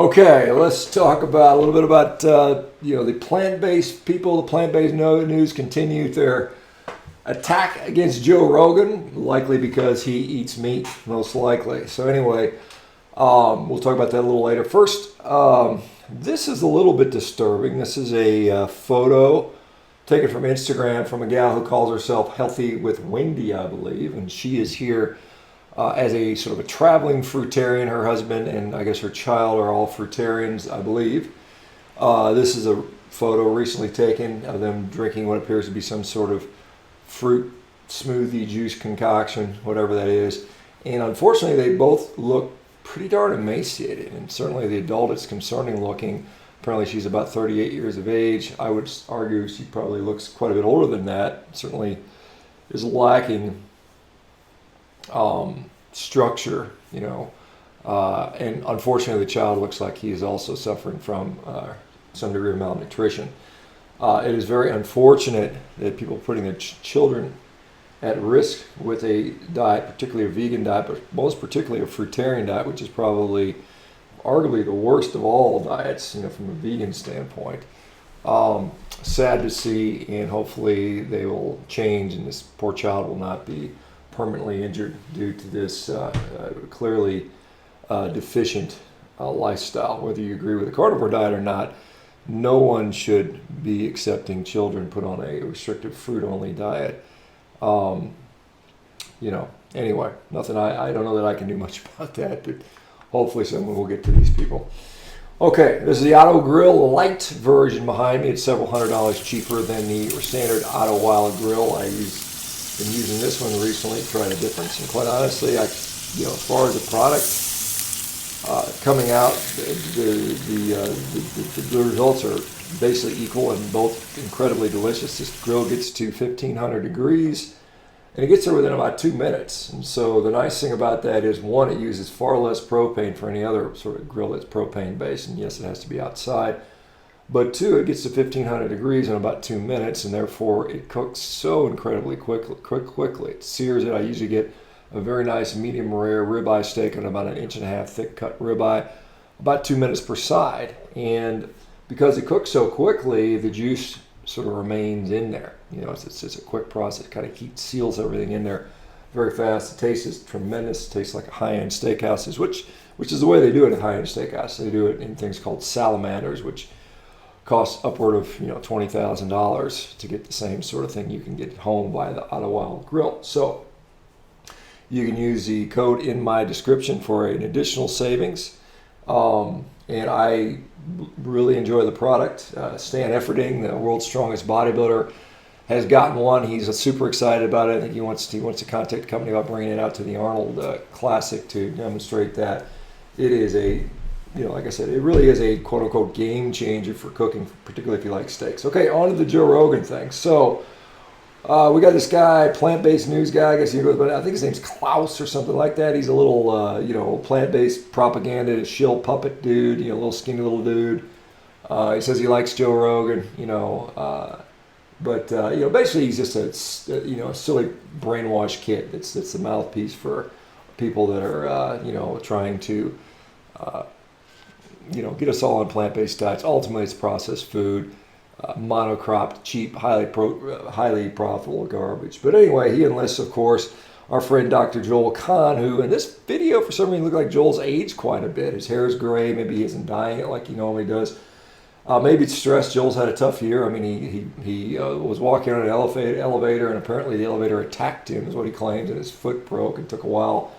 Okay, let's talk about a little bit about the plant-based people. The plant-based news continued their attack against Joe Rogan, likely because he eats meat, most likely. So anyway, we'll talk about that a little later. First, this is a little bit disturbing. This is a photo taken from Instagram from a gal who calls herself Healthy with Wendy, I believe, and she is here as a sort of a traveling fruitarian. Her husband and I guess her child are all fruitarians, I believe. This is a photo recently taken of them drinking what appears to be some sort of fruit smoothie juice concoction, whatever that is. And unfortunately, they both look pretty darn emaciated, and certainly the adult is concerning looking. Apparently she's about 38 years of age. I would argue she probably looks quite a bit older than that. Certainly is lacking structure, and unfortunately the child looks like he is also suffering from some degree of malnutrition. It is very unfortunate that people are putting their children at risk with a diet, particularly a vegan diet, but most particularly a fruitarian diet, which is probably arguably the worst of all diets, from a vegan standpoint. Sad to see, and hopefully they will change and this poor child will not be permanently injured due to this clearly deficient lifestyle. Whether you agree with the carnivore diet or not, no one should be accepting children put on a restricted fruit-only diet. Anyway, nothing. I don't know that I can do much about that, but hopefully someone will get to these people. Okay, this is the Otto Grill Light version behind me. It's several $100s cheaper than the standard Otto Wilde grill. Been using this one recently, tried a difference, and quite honestly, as far as the product coming out, the results are basically equal and both incredibly delicious. This grill gets to 1,500 degrees, and it gets there within about 2 minutes. And so the nice thing about that is, one, it uses far less propane for any other sort of grill that's propane-based, and yes, it has to be outside. But two, it gets to 1,500 degrees in about 2 minutes, and therefore it cooks so incredibly quickly. It sears it. I usually get a very nice medium rare ribeye steak on about 1.5 inch thick cut ribeye, about 2 minutes per side. And because it cooks so quickly, the juice sort of remains in there. It's just a quick process. It kind of seals everything in there very fast. The taste is tremendous. It tastes like a high-end steakhouses, which is the way they do it at high-end steakhouses. They do it in things called salamanders, which costs upward of $20,000 to get the same sort of thing you can get at home via the Otto Wilde grill. So you can use the code in my description for an additional savings. And I really enjoy the product. Stan Efferding, the world's strongest bodybuilder, has gotten one. He's super excited about it. I think he wants to contact the company about bringing it out to the Arnold Classic to demonstrate that it is like I said, it really is a quote-unquote game changer for cooking, particularly if you like steaks. Okay, on to the Joe Rogan thing. So we got this guy, plant-based news guy, I guess he goes, but I think his name's Klaus or something like that. He's a little, plant-based propaganda shill puppet dude, little skinny little dude. He says he likes Joe Rogan, but basically he's just a silly brainwashed kid. That's the mouthpiece for people that are, trying to, get us all on plant-based diets. Ultimately, it's processed food, monocropped, cheap, highly profitable garbage. But anyway, he enlists, of course, our friend Dr. Joel Kahn, who in this video, for some reason, looked like Joel's aged quite a bit. His hair is gray. Maybe he isn't dyeing it like he normally does. Maybe it's stress. Joel's had a tough year. I mean, he was walking on an elevator, and apparently the elevator attacked him, is what he claims, and his foot broke. It took a while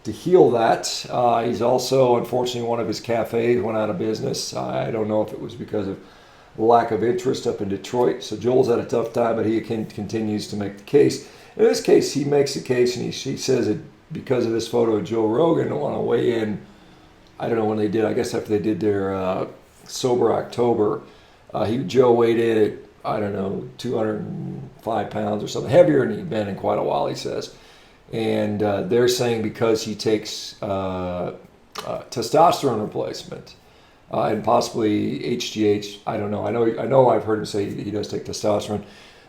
to heal that. He's also, unfortunately, one of his cafes went out of business. I don't know if it was because of lack of interest up in Detroit. So Joel's had a tough time, but he continues to make the case. In this case, he makes the case, and he says that because of this photo of Joe Rogan, on a weigh in, I don't know when they did, I guess after they did their Sober October, Joe weighed in at, I don't know, 205 pounds or something, heavier than he'd been in quite a while, he says. And they're saying because he takes testosterone replacement and possibly HGH, I don't know. I know I've heard him say he does take testosterone,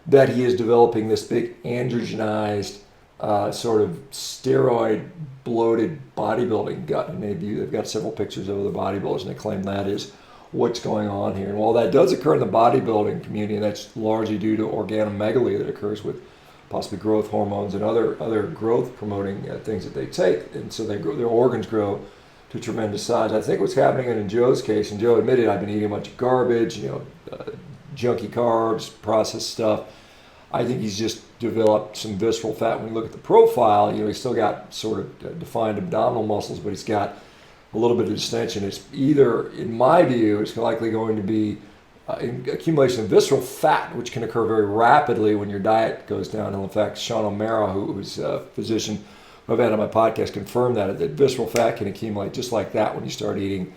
that he is developing this big androgenized sort of steroid bloated bodybuilding gut. And they've got several pictures of the bodybuilders, and they claim that is what's going on here. And while that does occur in the bodybuilding community, and that's largely due to organomegaly that occurs with possibly growth hormones and other growth promoting things that they take, and so their organs grow to tremendous size. I think what's happening in Joe's case, and Joe admitted, I've been eating a bunch of garbage, junky carbs, processed stuff. I think he's just developed some visceral fat. When you look at the profile, he's still got sort of defined abdominal muscles, but he's got a little bit of distension. It's either, in my view, it's likely going to be accumulation of visceral fat, which can occur very rapidly when your diet goes downhill. In fact, Sean O'Mara, who's a physician who I've had on my podcast, confirmed that visceral fat can accumulate just like that when you start eating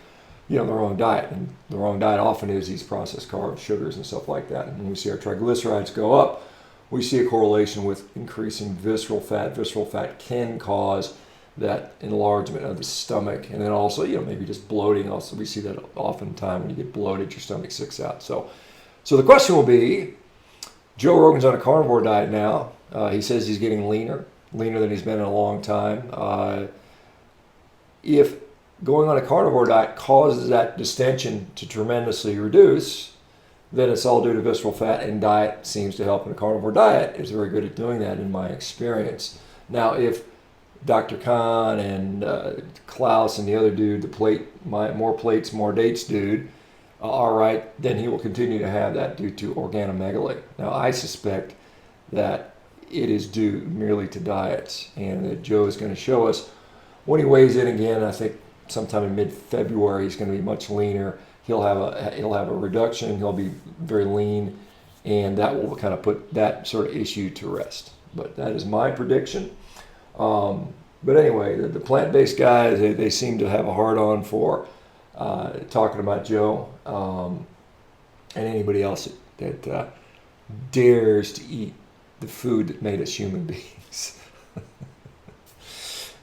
the wrong diet. And the wrong diet often is these processed carbs, sugars, and stuff like that. And when we see our triglycerides go up, we see a correlation with increasing visceral fat. Visceral fat can cause that enlargement of the stomach, and then also maybe just bloating. Also, we see that oftentimes when you get bloated, your stomach sticks out. So the question will be, Joe Rogan's on a carnivore diet now. He says he's getting leaner than he's been in a long time. If going on a carnivore diet causes that distension to tremendously reduce, then it's all due to visceral fat, and diet seems to help. And a carnivore diet is very good at doing that in my experience. Now, if Dr. Khan and Klaus and the other dude, more plates, more dates dude, all right, then he will continue to have that due to organomegaly. Now, I suspect that it is due merely to diets, and that Joe is going to show us when he weighs in again. I think sometime in mid-February, he's going to be much leaner. He'll have a reduction. He'll be very lean, and that will kind of put that sort of issue to rest. But that is my prediction. But anyway, the plant-based guys, they seem to have a hard-on for talking about Joe and anybody else that dares to eat the food that made us human beings.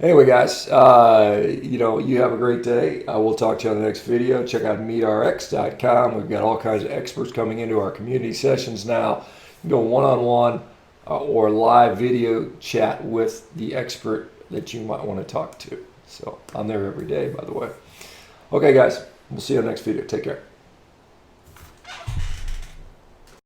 Anyway, guys, you have a great day. We'll talk to you on the next video. Check out meatrx.com. We've got all kinds of experts coming into our community sessions now. You can go one-on-one or live video chat with the expert that you might want to talk to. So I'm there every day, by the way. Okay, guys, we'll see you on the next video. Take care.